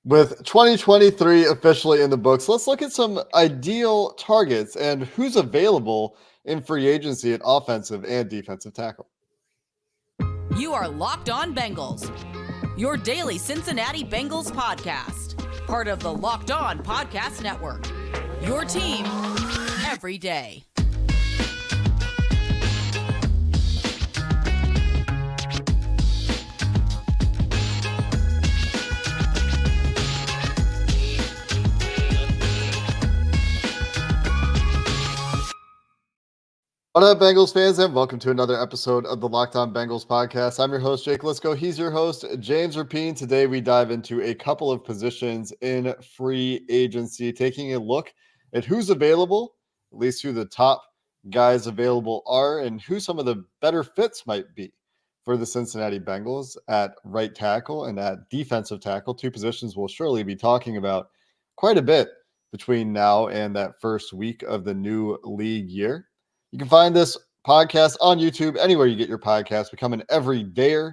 With 2023 officially in the books, let's look at some ideal targets and who's available in free agency at offensive and defensive tackle. You are Locked On Bengals, your daily Cincinnati Bengals podcast, part of the Locked On Podcast Network, your team every day. What up, Bengals fans, and welcome to another episode of the Locked On Bengals podcast. I'm your host, Jake Lisco. He's your host, James Rapine. Today, we dive into a couple of positions in free agency, taking a look at who's available, at least who the top guys available are, and who some of the better fits might be for the Cincinnati Bengals at right tackle and at defensive tackle. Two positions we'll surely be talking about quite a bit between now and that first week of the new league year. You can find this podcast on YouTube, anywhere you get your podcast. Become an everydayer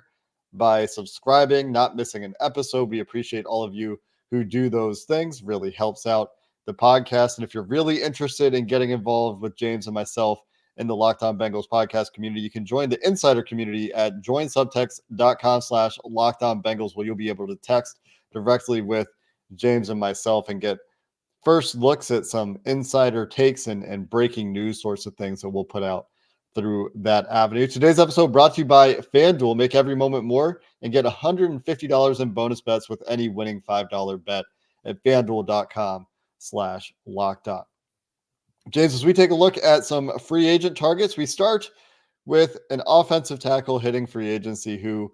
by subscribing, not missing an episode. We appreciate all of you who do those things. Really helps out the podcast. And if you're really interested in getting involved with James and myself in the Locked On Bengals podcast community, you can join the insider community at joinsubtext.com/LockedOnBengals, where you'll be able to text directly with James and myself and get first looks at some insider takes and breaking news sorts of things that we'll put out through that avenue. Today's episode brought to you by FanDuel. Make every moment more and get $150 in bonus bets with any winning $5 bet at FanDuel.com/LockedOn. James, as we take a look at some free agent targets, we start with an offensive tackle hitting free agency who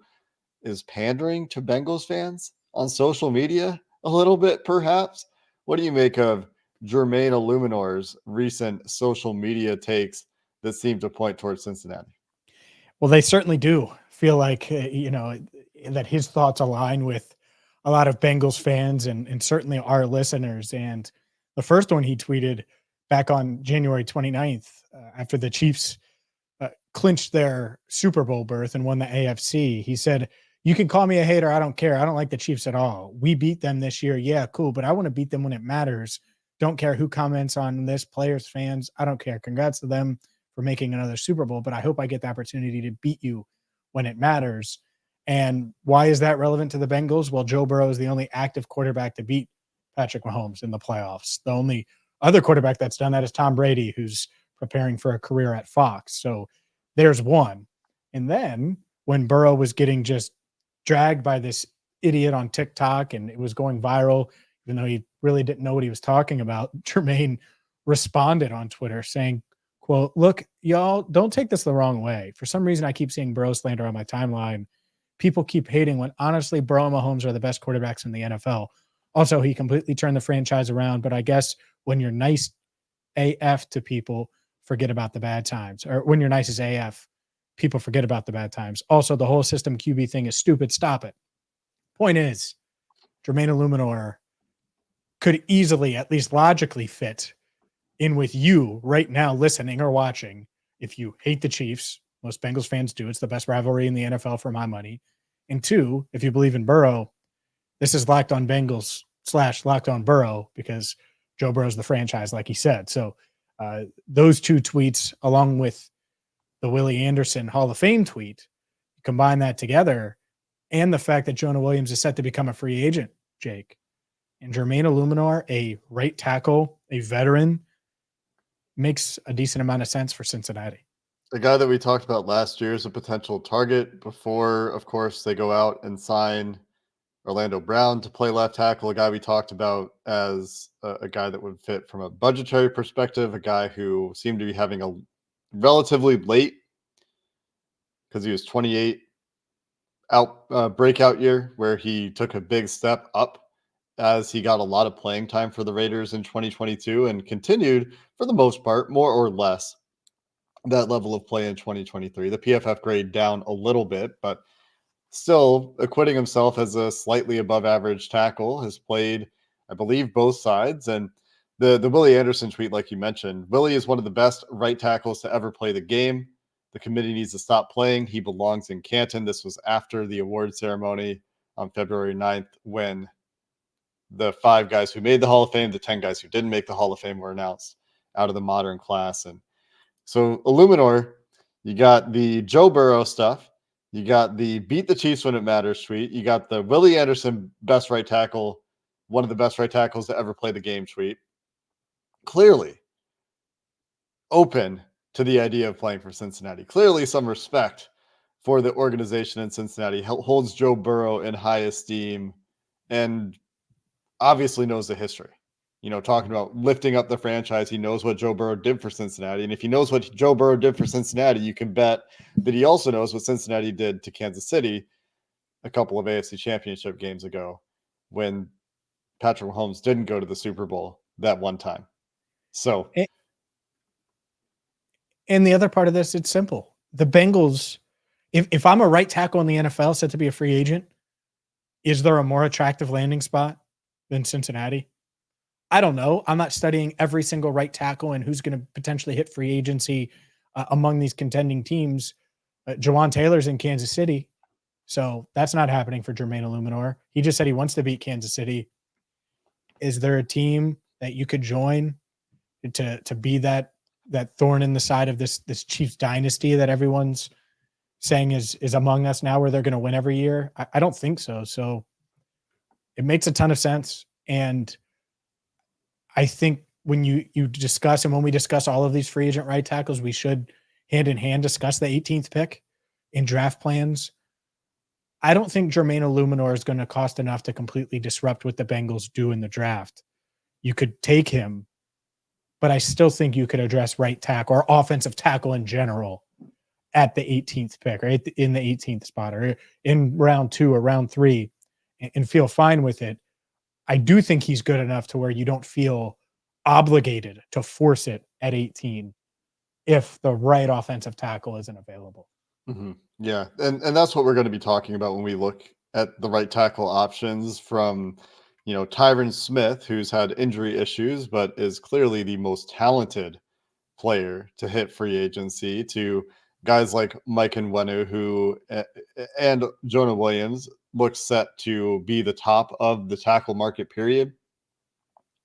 is pandering to Bengals fans on social media a little bit, perhaps. What do you make of Jermaine Illuminor's recent social media takes that seem to point towards Cincinnati? Well, they certainly do feel like, that his thoughts align with a lot of Bengals fans and certainly our listeners. And the first one he tweeted back on January 29th, after the Chiefs clinched their Super Bowl berth and won the AFC, he said, "You can call me a hater. I don't care. I don't like the Chiefs at all. We beat them this year. Yeah, cool. But I want to beat them when it matters. Don't care who comments on this, players, fans. I don't care. Congrats to them for making another Super Bowl. But I hope I get the opportunity to beat you when it matters." And why is that relevant to the Bengals? Well, Joe Burrow is the only active quarterback to beat Patrick Mahomes in the playoffs. The only other quarterback that's done that is Tom Brady, who's preparing for a career at Fox. So there's one. And then when Burrow was getting just dragged by this idiot on TikTok and it was going viral, even though he really didn't know what he was talking about, Jermaine responded on Twitter saying, quote, "Look, y'all, don't take this the wrong way. For some reason, I keep seeing Burrow slander on my timeline. People keep hating when honestly, Burrow and Mahomes are the best quarterbacks in the NFL. Also, he completely turned the franchise around, but I guess when you're nice AF to people, forget about the bad times. Or when you're nice as AF, people forget about the bad times. Also, the whole system QB thing is stupid. Stop it." Point is, Jermaine Illuminor could easily, at least logically, fit in with you right now listening or watching. If you hate the Chiefs, most Bengals fans do. It's the best rivalry in the NFL for my money. And two, if you believe in Burrow, this is Locked On Bengals / Locked On Burrow because Joe Burrow's the franchise, like he said. So those two tweets, along with the Willie Anderson Hall of Fame tweet, combine that together, and the fact that Jonah Williams is set to become a free agent, Jake, and Jermaine Illuminor, a right tackle, a veteran, makes a decent amount of sense for Cincinnati. The guy that we talked about last year is a potential target before, of course, they go out and sign Orlando Brown to play left tackle, a guy we talked about as a guy that would fit from a budgetary perspective, a guy who seemed to be having a relatively late, because he was 28, breakout year where he took a big step up as he got a lot of playing time for the Raiders in 2022 and continued, for the most part, more or less, that level of play in 2023. The PFF grade down a little bit, but still acquitting himself as a slightly above average tackle, has played, I believe, both sides. And the Willie Anderson tweet, like you mentioned, Willie is one of the best right tackles to ever play the game. The committee needs to stop playing. He belongs in Canton. This was after the award ceremony on February 9th when the 5 guys who made the Hall of Fame, the 10 guys who didn't make the Hall of Fame were announced out of the modern class. And so Illuminor, you got the Joe Burrow stuff. You got the beat the Chiefs when it matters tweet. You got the Willie Anderson best right tackle, one of the best right tackles to ever play the game tweet. Clearly open to the idea of playing for Cincinnati. Clearly some respect for the organization in Cincinnati, holds Joe Burrow in high esteem, and obviously knows the history. You know, talking about lifting up the franchise, he knows what Joe Burrow did for Cincinnati. And if he knows what Joe Burrow did for Cincinnati, you can bet that he also knows what Cincinnati did to Kansas City a couple of AFC Championship games ago when Patrick Mahomes didn't go to the Super Bowl that one time. So, and the other part of this, it's simple. The Bengals, if I'm a right tackle in the NFL set to be a free agent, is there a more attractive landing spot than Cincinnati? I don't know. I'm not studying every single right tackle and who's going to potentially hit free agency among these contending teams. Jawan Taylor's in Kansas City, so that's not happening for Jermaine Illuminor. He just said he wants to beat Kansas City. Is there a team that you could join to be that thorn in the side of this Chiefs dynasty that everyone's saying is among us now, where they're going to win every year? I don't think so. So it makes a ton of sense. And I think when you discuss, and when we discuss all of these free agent right tackles, we should hand in hand discuss the 18th pick in draft plans. I don't think Jermaine Illuminor is going to cost enough to completely disrupt what the Bengals do in the draft. You could take him, but I still think you could address right tackle or offensive tackle in general at the 18th pick, or in the 18th spot, or in round 2 or round 3, and feel fine with it. I do think he's good enough to where you don't feel obligated to force it at 18 if the right offensive tackle isn't available. Mm-hmm. Yeah. And that's what we're going to be talking about when we look at the right tackle options from, you know, Tyron Smith, who's had injury issues, but is clearly the most talented player to hit free agency, to guys like Mike Nwenu, who and Jonah Williams look set to be the top of the tackle market period.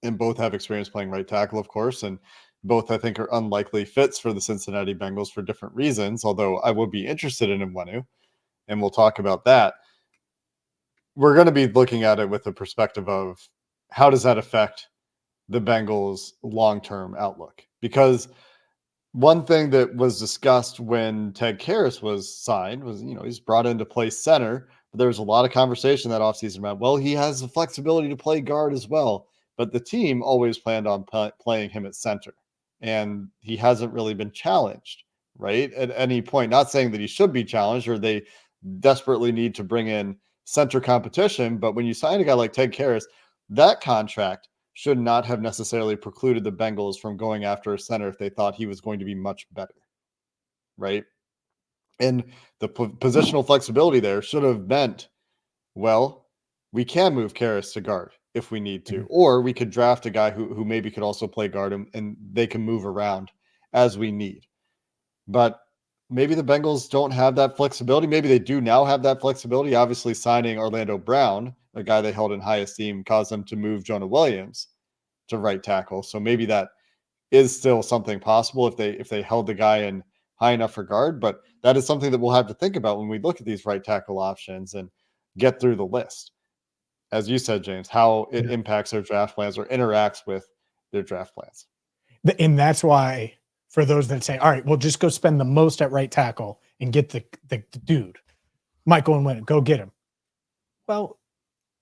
And both have experience playing right tackle, of course. And both, I think, are unlikely fits for the Cincinnati Bengals for different reasons, although I would be interested in Nwenu, and we'll talk about that. We're going to be looking at it with the perspective of how does that affect the Bengals' long-term outlook? Because one thing that was discussed when Ted Karras was signed was, you know, he's brought in to play center, but there was a lot of conversation that offseason about, well, he has the flexibility to play guard as well, but the team always planned on playing him at center, and he hasn't really been challenged, right, at any point. Not saying that he should be challenged or they desperately need to bring in center competition, but when you sign a guy like Ted Karras, that contract should not have necessarily precluded the Bengals from going after a center if they thought he was going to be much better, right? And the positional flexibility there should have meant, well, we can move Karras to guard if we need to, or we could draft a guy who maybe could also play guard and they can move around as we need. But maybe the Bengals don't have that flexibility. Maybe they do now have that flexibility. Obviously, signing Orlando Brown, a guy they held in high esteem, caused them to move Jonah Williams to right tackle. So maybe that is still something possible if they held the guy in high enough for guard. But that is something that we'll have to think about when we look at these right tackle options and get through the list. As you said, James, how it impacts their draft plans or interacts with their draft plans. And that's why, for those that say, all right, we'll just go spend the most at right tackle and get the dude, Michael Nwenu, go get him. Well,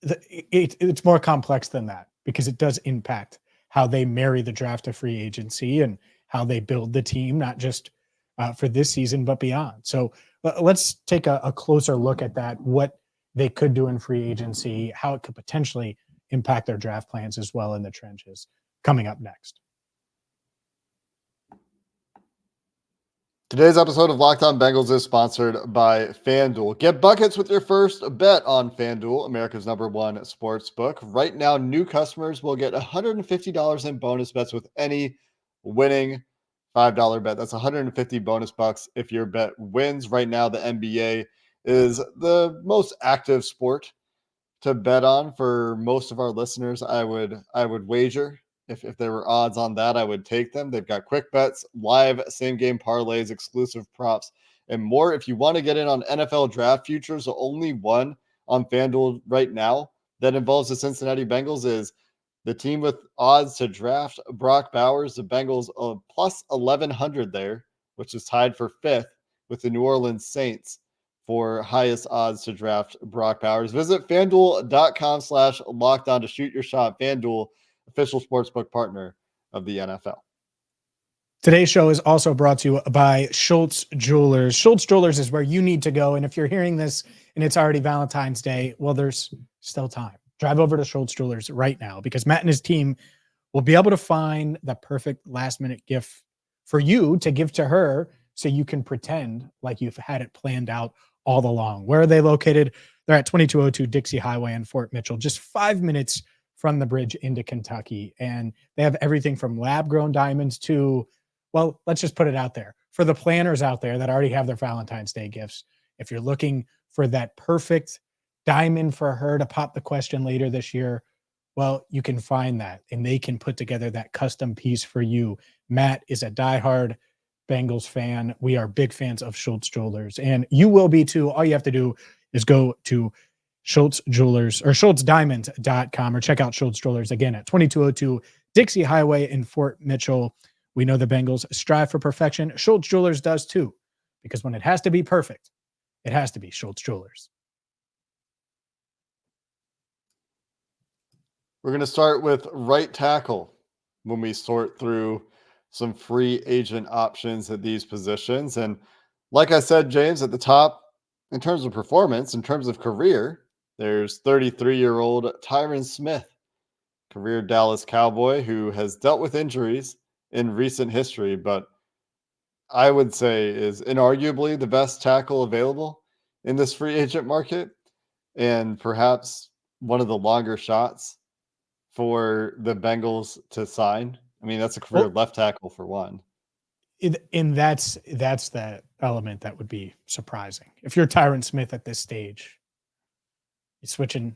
it's more complex than that, because it does impact how they marry the draft to free agency and how they build the team, not just for this season, but beyond. So let's take a closer look at that, what they could do in free agency, how it could potentially impact their draft plans as well in the trenches, coming up next. Today's episode of Locked On Bengals is sponsored by FanDuel. Get buckets with your first bet on FanDuel, America's #1 sports book. Right now, new customers will get $150 in bonus bets with any winning $5 bet. That's 150 bonus bucks if your bet wins. Right now, the NBA is the most active sport to bet on for most of our listeners. I would wager. If there were odds on that, I would take them. They've got quick bets, live same game parlays, exclusive props, and more. If you want to get in on NFL draft futures, the only one on FanDuel right now that involves the Cincinnati Bengals is the team with odds to draft Brock Bowers. The Bengals plus 1,100 there, which is tied for fifth with the New Orleans Saints for highest odds to draft Brock Bowers. Visit FanDuel.com/lockdown to shoot your shot. FanDuel, official sportsbook partner of the NFL. Today's show is also brought to you by Schultz Jewelers. Schultz Jewelers is where you need to go. And if you're hearing this and it's already Valentine's Day, well, there's still time. Drive over to Schultz Jewelers right now because Matt and his team will be able to find the perfect last-minute gift for you to give to her so you can pretend like you've had it planned out all along. Where are they located? They're at 2202 Dixie Highway in Fort Mitchell, just 5 minutes from the bridge into Kentucky. And they have everything from lab-grown diamonds to, well, let's just put it out there. For the planners out there that already have their Valentine's Day gifts, if you're looking for that perfect diamond for her to pop the question later this year, well, you can find that and they can put together that custom piece for you. Matt is a diehard Bengals fan. We are big fans of Schultz Jewelers and you will be too. All you have to do is go to Schultz Jewelers or SchultzDiamonds.com or check out Schultz Jewelers again at 2202 Dixie Highway in Fort Mitchell. We know the Bengals strive for perfection. Schultz Jewelers does too, because when it has to be perfect, it has to be Schultz Jewelers. We're going to start with right tackle when we sort through some free agent options at these positions. And like I said, James, at the top, in terms of performance, in terms of career, there's 33-year-old Tyron Smith, career Dallas Cowboy, who has dealt with injuries in recent history, but I would say is inarguably the best tackle available in this free agent market and perhaps one of the longer shots for the Bengals to sign. I mean, that's a career left tackle for one. And that's the element that would be surprising. If you're Tyron Smith at this stage, you're switching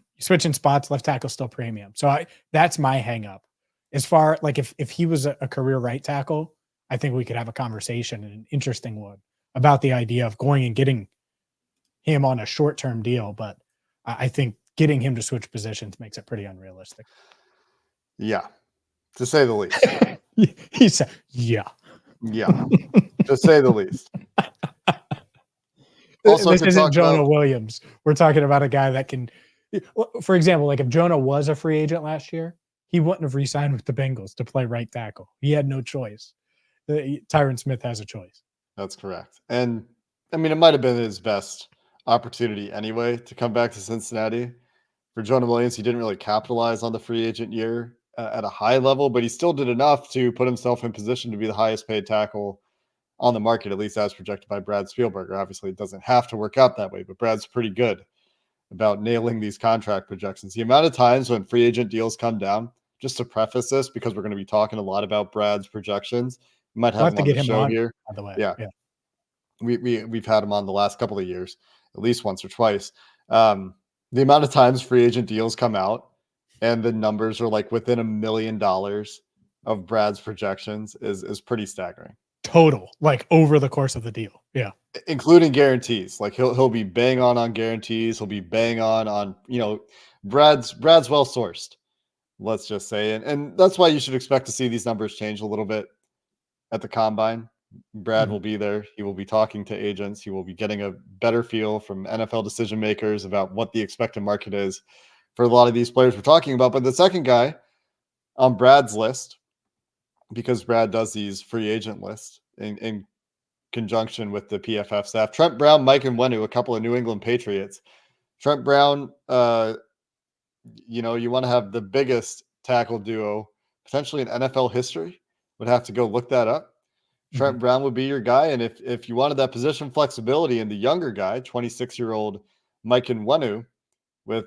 spots, left tackle still premium. So that's my hang up. As far like if he was a career right tackle, I think we could have a conversation, and an interesting one, about the idea of going and getting him on a short-term deal. But I think getting him to switch positions makes it pretty unrealistic. Yeah, to say the least. He said, yeah. Yeah, to say the least. Also, this isn't Jonah Williams. We're talking about a guy that can, for example, like if Jonah was a free agent last year, he wouldn't have re-signed with the Bengals to play right tackle. He had no choice. Tyron Smith has a choice. That's correct. And I mean, it might have been his best opportunity anyway to come back to Cincinnati. For Jonah Williams, he didn't really capitalize on the free agent year at a high level, but he still did enough to put himself in position to be the highest paid tackle on the market, at least as projected by Brad Spielberger. Obviously, it doesn't have to work out that way, but Brad's pretty good about nailing these contract projections. The amount of times when free agent deals come down, just to preface this, because we're going to be talking a lot about Brad's projections, we might have him on the show here. By the way. Yeah. We've had him on the last couple of years, at least once or twice. The amount of times free agent deals come out and the numbers are like within $1 million of Brad's projections is pretty staggering. Total, like over the course of the deal. Yeah. Including guarantees. Like he'll be bang on guarantees. He'll be bang on, Brad's well sourced, let's just say. And that's why you should expect to see these numbers change a little bit at the combine. Brad will be there. He will be talking to agents. He will be getting a better feel from NFL decision makers about what the expected market is for a lot of these players we're talking about. But the second guy on Brad's list, because Brad does these free agent lists in conjunction with the PFF staff, Trent Brown, Mike Nwenu, a couple of New England Patriots. Trent Brown, you want to have the biggest tackle duo potentially in NFL history. Would have to go look that up. Trent Brown would be your guy. And if you wanted that position flexibility in the younger guy, 26-year-old Mike Nwenu, with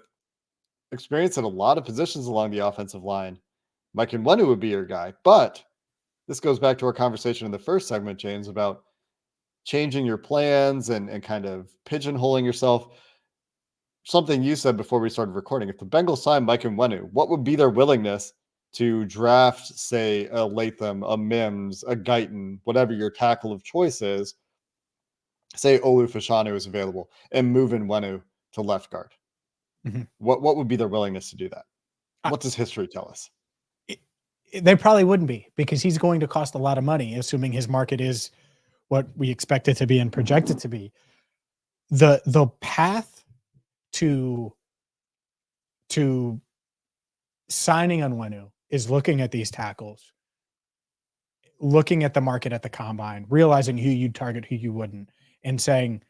experience at a lot of positions along the offensive line, Mike Nwenu would be your guy. But this goes back to our conversation in the first segment, James, about changing your plans and kind of pigeonholing yourself. something you said before we started recording. If the Bengals sign Mike Onwenu, what would be their willingness to draft, say, a Latham, a Mims, a Guyton, whatever your tackle of choice is, say Olu Fashanu is available, and move Onwenu to left guard? Mhm. What would be their willingness to do that? What does history tell us? They probably wouldn't be, because he's going to cost a lot of money, assuming his market is what we expect it to be and project it to be. The path to signing Onwenu is looking at these tackles, looking at the market at the combine, realizing who you'd target, who you wouldn't, and saying,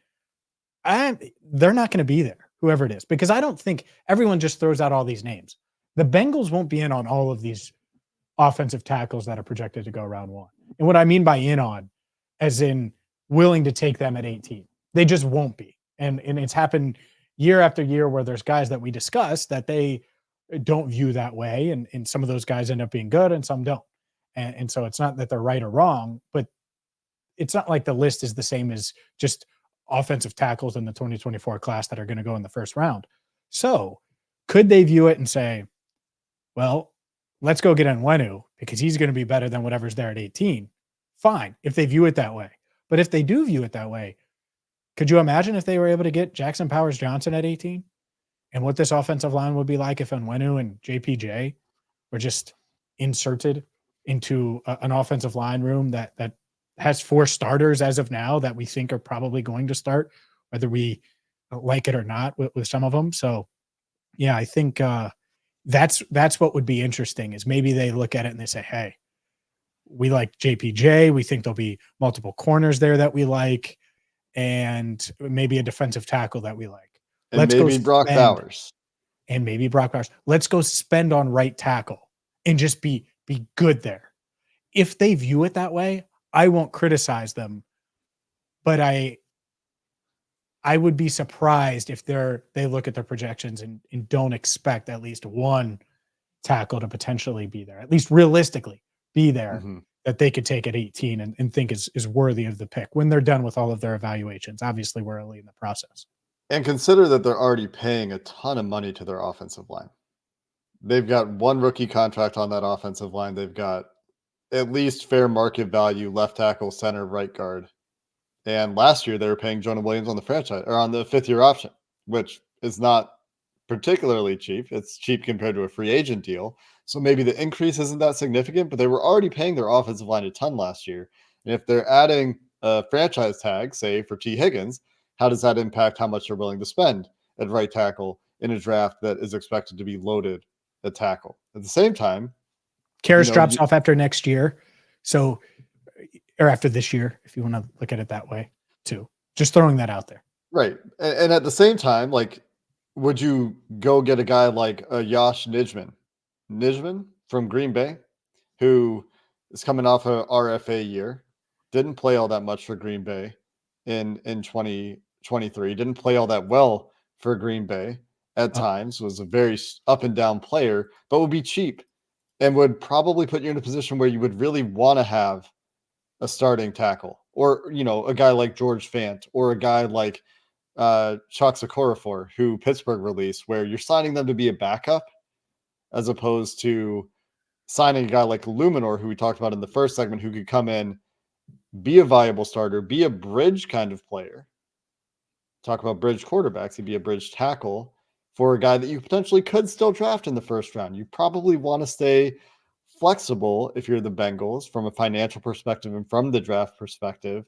they're not going to be there, whoever it is, because I don't think everyone just throws out all these names. The Bengals won't be in on all of these offensive tackles that are projected to go round one. And what I mean by in on, as in willing to take them at 18. They just won't be. And it's happened year after year where there's guys that we discuss that they don't view that way. And some of those guys end up being good and some don't. And so it's not that they're right or wrong, but it's not like the list is the same as just offensive tackles in the 2024 class that are going to go in the first round. So could they view it and say, well, let's go get Onwenu because he's going to be better than whatever's there at 18? Fine, if they view it that way. But if they do view it that way, could you imagine if they were able to get Jackson Powers Johnson at 18? And what this offensive line would be like if Onwenu and JPJ were just inserted into an offensive line room that has 4 starters as of now that we think are probably going to start, whether we like it or not with some of them. So, yeah, I think that's what would be interesting, is maybe they look at it and they say, hey, we like JPJ. We think there'll be multiple corners there that we like, and maybe a defensive tackle that we like. And maybe Brock Bowers. And maybe Brock Bowers. Let's go spend on right tackle and just be good there. If they view it that way, I won't criticize them, but I would be surprised if they look at their projections and don't expect at least one tackle to potentially be there, at least realistically be there, that they could take at 18 and think is worthy of the pick when they're done with all of their evaluations. Obviously, we're early in the process. And consider that they're already paying a ton of money to their offensive line. They've got one rookie contract on that offensive line. They've got at least fair market value left tackle, center, right guard. And last year they were paying Jonah Williams on the franchise or on the 5th-year option, which is not particularly cheap. It's cheap compared to a free agent deal. So maybe the increase isn't that significant, but they were already paying their offensive line a ton last year. And if they're adding a franchise tag, say for T. Higgins, how does that impact how much they're willing to spend at right tackle in a draft that is expected to be loaded at tackle? At the same time, Karras drops off after next year. So, or after this year, if you want to look at it that way too. Just throwing that out there. Right. And at the same time, like, would you go get a guy like Josh Nijman from Green Bay, who is coming off a RFA year, didn't play all that much for Green Bay in 2023, didn't play all that well for Green Bay at times, was a very up and down player, but would be cheap and would probably put you in a position where you would really want to have a starting tackle, or, a guy like George Fant, or a guy like Chuck Okorafor, who Pittsburgh released, where you're signing them to be a backup as opposed to signing a guy like Luminor, who we talked about in the first segment, who could come in, be a viable starter, be a bridge kind of player. Talk about bridge quarterbacks. He'd be a bridge tackle for a guy that you potentially could still draft in the first round. You probably want to stay flexible if you're the Bengals from a financial perspective and from the draft perspective.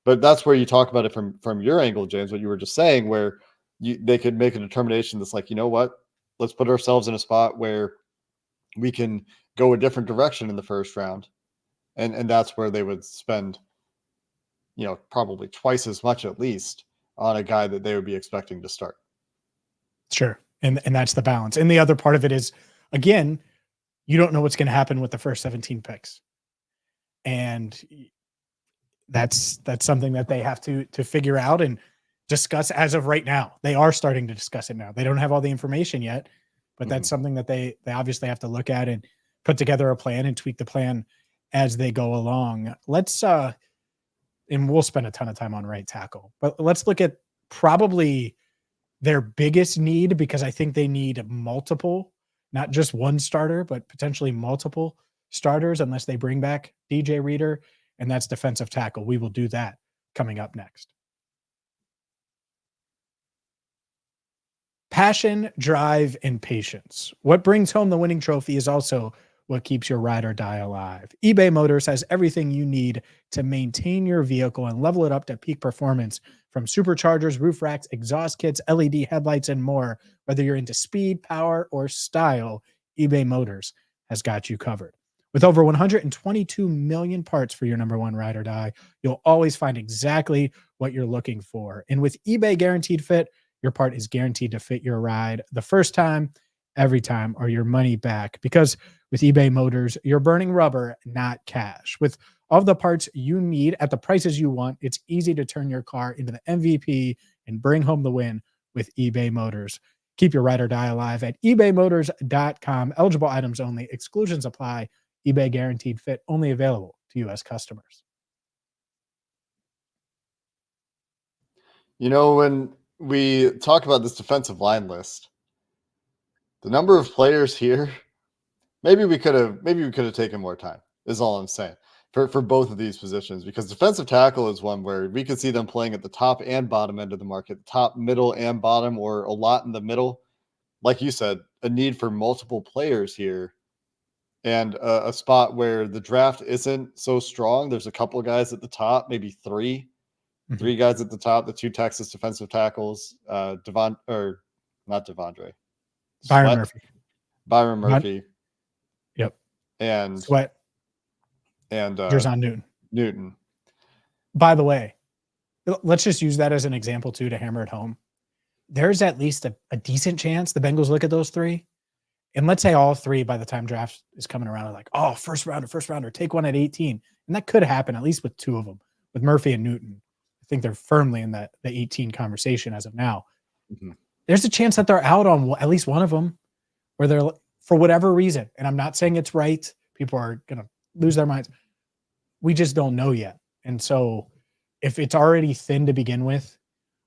But that's where you talk about it from your angle, James, what you were just saying, where they could make a determination that's like, you know what, let's put ourselves in a spot where we can go a different direction in the first round. And that's where they would spend, probably twice as much at least on a guy that they would be expecting to start. Sure. And that's the balance. And the other part of it is, again, you don't know what's going to happen with the first 17 picks. And that's something that they have to figure out and discuss as of right now. They are starting to discuss it now. They don't have all the information yet, but that's something that they obviously have to look at and put together a plan and tweak the plan as they go along. Let's and we'll spend a ton of time on right tackle, but let's look at probably their biggest need, because I think they need multiple, not just one starter, but potentially multiple starters unless they bring back DJ Reader, and that's defensive tackle. We will do that coming up next. Passion, drive, and patience. What brings home the winning trophy is also what keeps your ride or die alive. eBay Motors has everything you need to maintain your vehicle and level it up to peak performance, from superchargers, roof racks, exhaust kits, LED headlights, and more. Whether you're into speed, power, or style, eBay Motors has got you covered. With over 122 million parts for your number one ride or die, you'll always find exactly what you're looking for. And with eBay Guaranteed Fit, your part is guaranteed to fit your ride the first time, every time, or your money back. Because with eBay Motors, you're burning rubber, not cash. With all the parts you need at the prices you want, it's easy to turn your car into the MVP and bring home the win with eBay Motors. Keep your ride or die alive at ebaymotors.com. Eligible items only. Exclusions apply. eBay Guaranteed Fit only available to U.S. customers. You know, when we talk about this defensive line list, the number of players here, maybe we could have taken more time, is all I'm saying, for both of these positions, because defensive tackle is one where we could see them playing at the top and bottom end of the market, top, middle, and bottom, or a lot in the middle. Like you said, a need for multiple players here, and a spot where the draft isn't so strong. There's a couple of guys at the top, maybe three guys at the top, the two Texas defensive tackles, not Devondre. Byron Sweat, Murphy. Byron Murphy. Yep. And Sweat. And Jerzon Newton. By the way, let's just use that as an example too to hammer it home. There's at least a decent chance the Bengals look at those three, and let's say all three by the time draft is coming around are like, oh, first rounder, take one at 18. And that could happen, at least with two of them. With Murphy and Newton, I think they're firmly in the 18 conversation as of now. Mm-hmm. There's a chance that they're out on at least one of them, where they're, for whatever reason, and I'm not saying it's right, people are going to lose their minds. We just don't know yet. And so if it's already thin to begin with,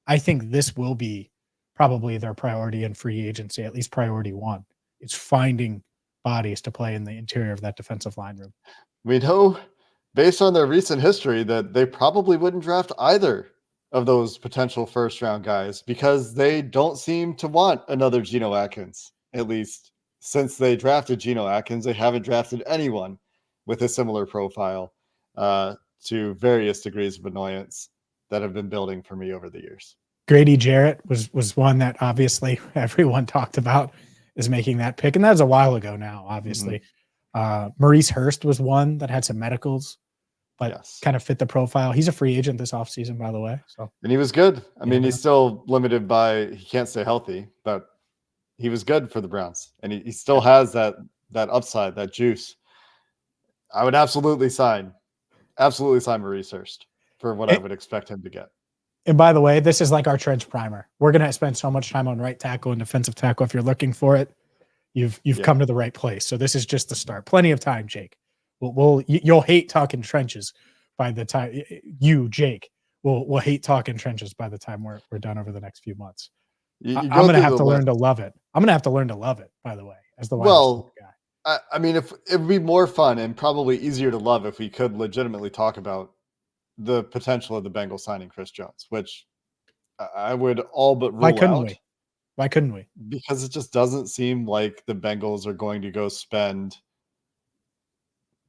I think this will be probably their priority in free agency, at least priority one. It's finding bodies to play in the interior of that defensive line room. We know, based on their recent history, that they probably wouldn't draft either of those potential first-round guys, because they don't seem to want another Geno Atkins. At least since they drafted Geno Atkins, they haven't drafted anyone with a similar profile, to various degrees of annoyance that have been building for me over the years. Grady Jarrett was one that obviously everyone talked about is making that pick, and that was a while ago now, obviously. Maurice Hurst was one that had some medicals, but kind of fit the profile. He's a free agent this offseason, by the way. So, and he was good. I mean, he's still limited by, he can't stay healthy, but he was good for the Browns, and he still has that upside, that juice. I would absolutely sign Maurice Hurst for what I would expect him to get. And by the way, this is like our trench primer. We're going to spend so much time on right tackle and defensive tackle. If you're looking for it, you've come to the right place. So this is just the start. Plenty of time, Jake. You'll hate talking trenches by the time Jake will hate talking trenches by the time we're done over the next few months. I'm going to have to learn to love it. I'm going to have to learn to love it, by the way, as the guy. I mean, if it would be more fun and probably easier to love if we could legitimately talk about the potential of the Bengals signing Chris Jones, which I would all but rule out. Why couldn't we? Because it just doesn't seem like the Bengals are going to go spend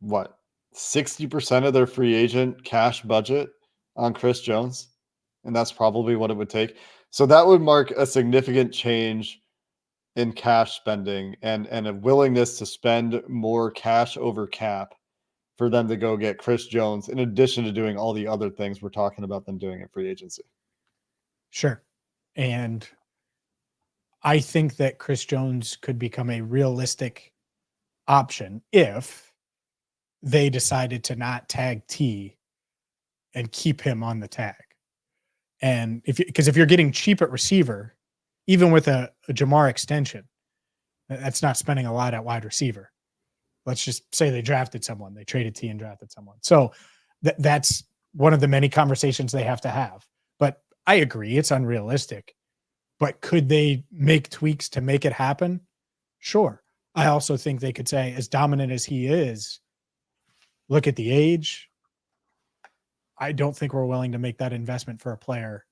60% of their free agent cash budget on Chris Jones, and that's probably what it would take. So that would mark a significant change in cash spending and a willingness to spend more cash over cap for them to go get Chris Jones, in addition to doing all the other things we're talking about them doing in free agency. Sure. And I think that Chris Jones could become a realistic option if they decided to not tag T and keep him on the tag. And because if you're getting cheap at receiver, even with a Jamar extension, that's not spending a lot at wide receiver. Let's just say they drafted someone, they traded T and drafted someone. So that's one of the many conversations they have to have. But I agree, it's unrealistic. But could they make tweaks to make it happen? Sure. I also think they could say, as dominant as he is, look at the age. I don't think we're willing to make that investment for a player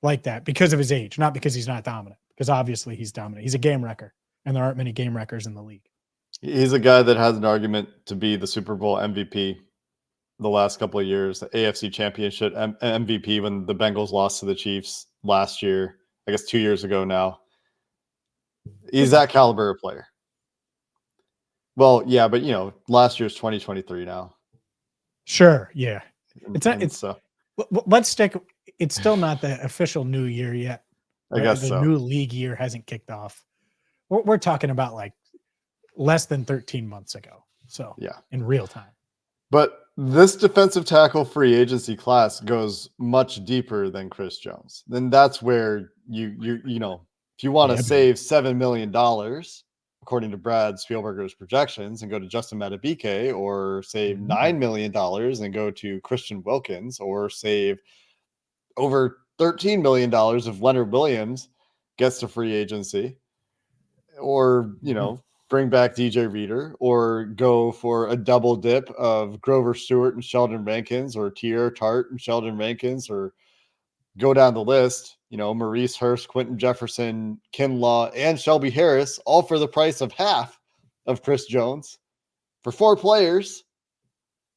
like that because of his age, not because he's not dominant, because obviously he's dominant. He's a game wrecker, and there aren't many game wreckers in the league. He's a guy that has an argument to be the Super Bowl MVP the last couple of years, the AFC Championship MVP when the Bengals lost to the Chiefs last year, I guess 2 years ago now. He's that caliber of player. Well, yeah, but last year's 2023 now. Sure, yeah. So Let's stick. It's still not the official new year yet. I guess the so. new league year hasn't kicked off. We're talking about like less than 13 months ago. So yeah, in real time. But this defensive tackle free agency class goes much deeper than Chris Jones. Then that's where you if you want to save $7 million, according to Brad Spielberger's projections, and go to Justin Madubuike, or save $9 million and go to Christian Wilkins, or save over $13 million if Leonard Williams gets to free agency, or bring back DJ Reader, or go for a double dip of Grover Stewart and Sheldon Rankins, or Tier Tart and Sheldon Rankins, or go down the list, Maurice Hurst, Quentin Jefferson, Kinlaw, and Shelby Harris, all for the price of half of Chris Jones for 4 players.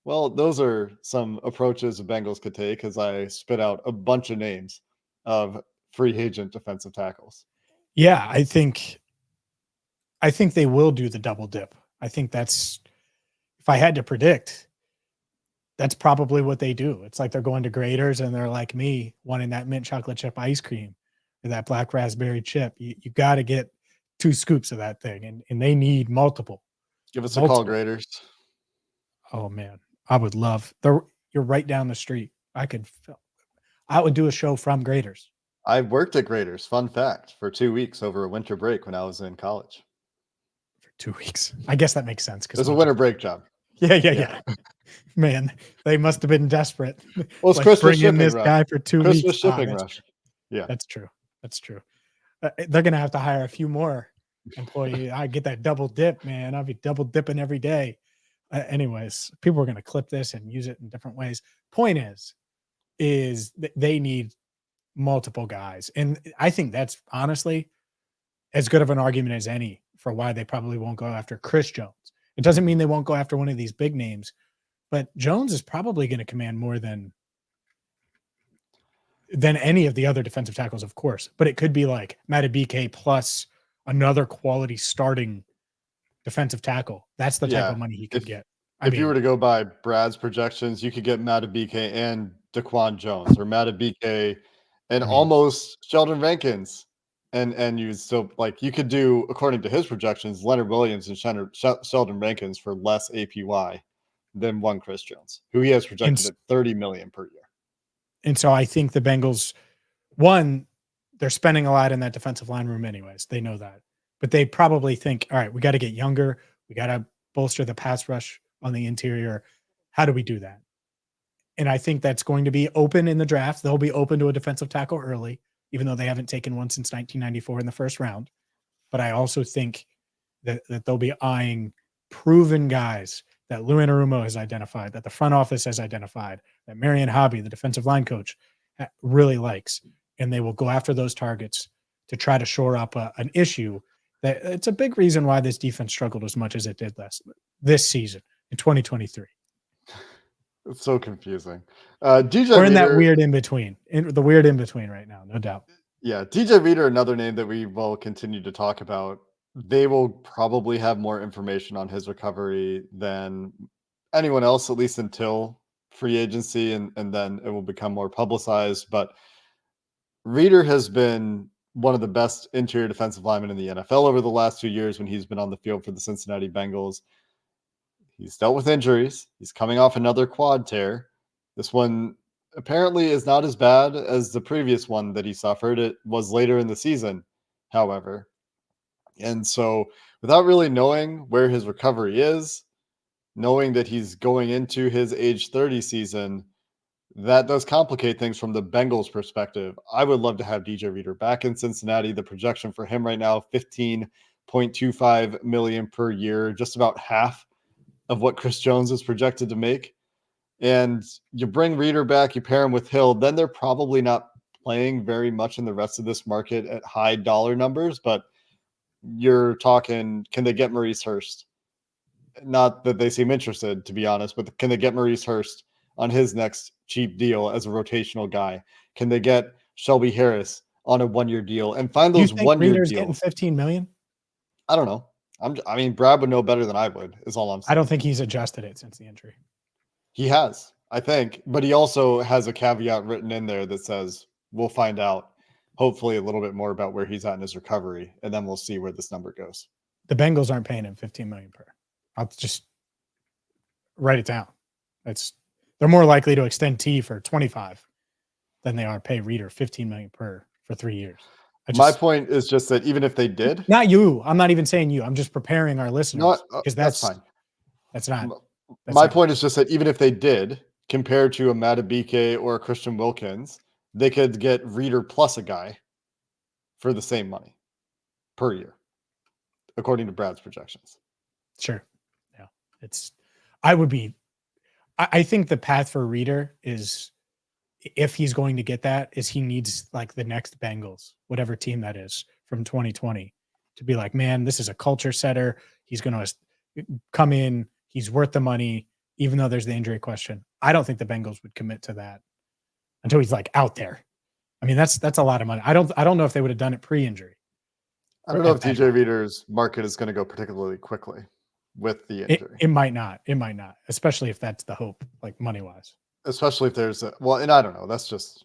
Well, those are some approaches the Bengals could take as I spit out a bunch of names of free agent defensive tackles. Yeah, I think they will do the double dip. I think that's, if I had to predict, that's probably what they do. It's like they're going to Graders and they're like me, wanting that mint chocolate chip ice cream or that black raspberry chip. You got to get 2 scoops of that thing, and they need multiple. Give us a call, Graders. Oh man, I would love. You're right down the street. I would do a show from Graders. I worked at Graders, fun fact, for 2 weeks over a winter break when I was in college. 2 weeks. I guess that makes sense. It was a winter break job. Yeah. Man, they must have been desperate. Well, it's Christmas bring in shipping this rush. guy for 2 Christmas weeks. shipping rush. Yeah, that's true. They're gonna have to hire a few more employees. I get that double dip, man. I'll be double dipping every day. Anyways, people are gonna clip this and use it in different ways. Point is they need multiple guys, and I think that's honestly as good of an argument as any for why they probably won't go after Chris Jones. It doesn't mean they won't go after one of these big names, but Jones is probably going to command more than any of the other defensive tackles, of course. But it could be like Madubuike plus another quality starting defensive tackle. That's the type of money he could get. If you were to go by Brad's projections, you could get Madubuike and Daquan Jones, or Madubuike and almost Sheldon Rankins. And you still, like, you could do, according to his projections, Leonard Williams and Sheldon Rankins for less APY than one Chris Jones, who he has projected at $30 million per year. And so I think the Bengals, one, they're spending a lot in that defensive line room anyways. They know that. But they probably think, all right, we got to get younger. We got to bolster the pass rush on the interior. How do we do that? And I think that's going to be open in the draft. They'll be open to a defensive tackle early, even though they haven't taken one since 1994 in the first round. But I also think that they'll be eyeing proven guys that Lou Anarumo has identified, that the front office has identified, that Marion Hobby, the defensive line coach, really likes. And they will go after those targets to try to shore up an issue that it's a big reason why this defense struggled as much as it did this season in 2023. It's so confusing. We're in that weird in between, right now, no doubt. Yeah, DJ Reader, another name that we will continue to talk about. They will probably have more information on his recovery than anyone else, at least until free agency, and then it will become more publicized. But Reader has been one of the best interior defensive linemen in the NFL over the last 2 years when he's been on the field for the Cincinnati Bengals. He's dealt with injuries. He's coming off another quad tear. This one apparently is not as bad as the previous one that he suffered. It was later in the season, however. And so without really knowing where his recovery is, knowing that he's going into his age 30 season, that does complicate things from the Bengals perspective. I would love to have DJ Reader back in Cincinnati. The projection for him right now, 15.25 million per year, just about half of what Chris Jones is projected to make. And you bring Reader back, you pair him with Hill, then they're probably not playing very much in the rest of this market at high dollar numbers, but you're talking, can they get Maurice Hurst? Not that they seem interested, to be honest, but can they get Maurice Hurst on his next cheap deal as a rotational guy? Can they get Shelby Harris on a 1-year deal and find Do you those think 1-year Reader's getting deals? 15 million? I don't know. I mean, Brad would know better than I would, is all I'm saying. I don't think he's adjusted it since the injury. He has, I think, but he also has a caveat written in there that says we'll find out hopefully a little bit more about where he's at in his recovery, and then we'll see where this number goes. The Bengals aren't paying him 15 million per. I'll just write it down. They're more likely to extend T for 25 than they are pay Reader 15 million per for 3 years. My point is just that even if they did, not you, I'm not even saying you. I'm just preparing our listeners because that's fine. That's not. My point is just that even if they did, compared to a Matabike or a Christian Wilkins, they could get Reader plus a guy for the same money per year, according to Brad's projections. Sure. Yeah. I think the path for Reader is, if he's going to get that, is he needs like the next Bengals, whatever team that is from 2020, to be like, man, this is a culture setter. He's going to come in. He's worth the money, even though there's the injury question. I don't think the Bengals would commit to that until he's like out there. I mean, that's a lot of money. I don't know if they would have done it pre-injury. I don't know if DJ Reader's market is going to go particularly quickly with the injury. It might not. It might not, especially if that's the hope, like money-wise. Especially if there's and I don't know. That's just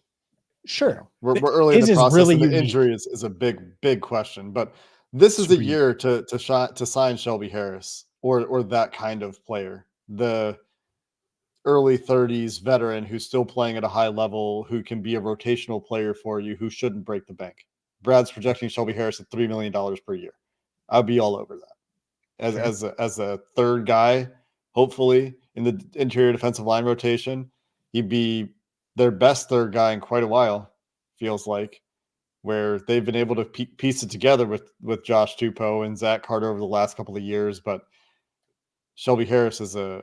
sure. We're early in the process. Really and the injury is a big question, but this is a year to sign Shelby Harris or that kind of player. The early 30s veteran who's still playing at a high level, who can be a rotational player for you, who shouldn't break the bank. Brad's projecting Shelby Harris at $3 million per year. I'd be all over that as a third guy, hopefully in the interior defensive line rotation. He'd be their best third guy in quite a while, feels like, where they've been able to piece it together with Josh Tupou and Zach Carter over the last couple of years. But Shelby Harris is a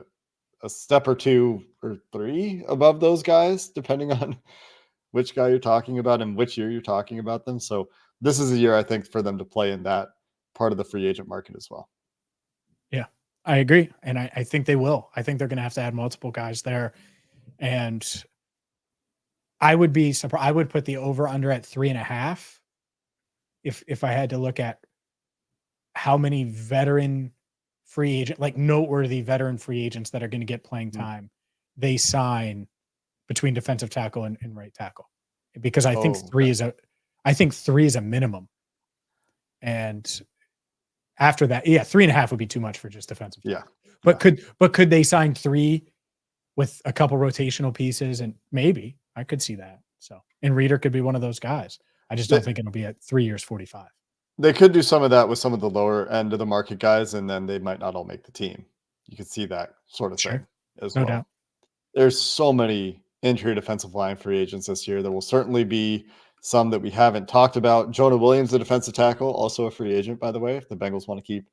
step or two or three above those guys, depending on which guy you're talking about and which year you're talking about them. So this is a year, I think, for them to play in that part of the free agent market as well. Yeah, I agree. And I think they will. I think they're going to have to add multiple guys there. And I would be surprised. I would put the over under at 3.5 if I had to look at how many veteran free agent, like noteworthy veteran free agents that are going to get playing time, they sign between defensive tackle and right tackle, because I think three is a minimum. And after that, 3.5 would be too much for just defensive. Yeah. But could they sign 3 with a couple rotational pieces? And maybe I could see that. So, and Reader could be one of those guys. I just don't think it'll be at 3 years, 45. They could do some of that with some of the lower end of the market guys, and then they might not all make the team. You could see that sort of thing as well. No doubt. There's so many interior defensive line free agents this year. There will certainly be some that we haven't talked about. Jonah Williams, the defensive tackle, also a free agent, by the way, if the Bengals want to keep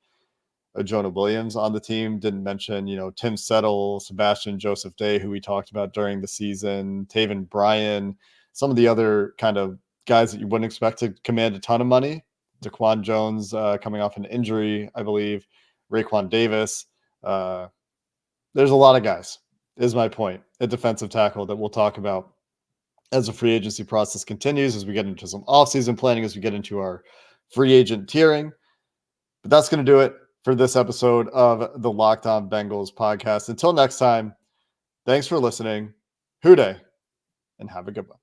Jonah Williams on the team. Didn't mention, Tim Settle, Sebastian Joseph Day, who we talked about during the season, Taven Bryan, some of the other kind of guys that you wouldn't expect to command a ton of money. Daquan Jones coming off an injury, I believe. Raekwon Davis. There's a lot of guys, is my point, at defensive tackle that we'll talk about as the free agency process continues, as we get into some offseason planning, as we get into our free agent tiering. But that's going to do it for this episode of the Locked On Bengals podcast. Until next time, thanks for listening. Hoo day, and have a good one.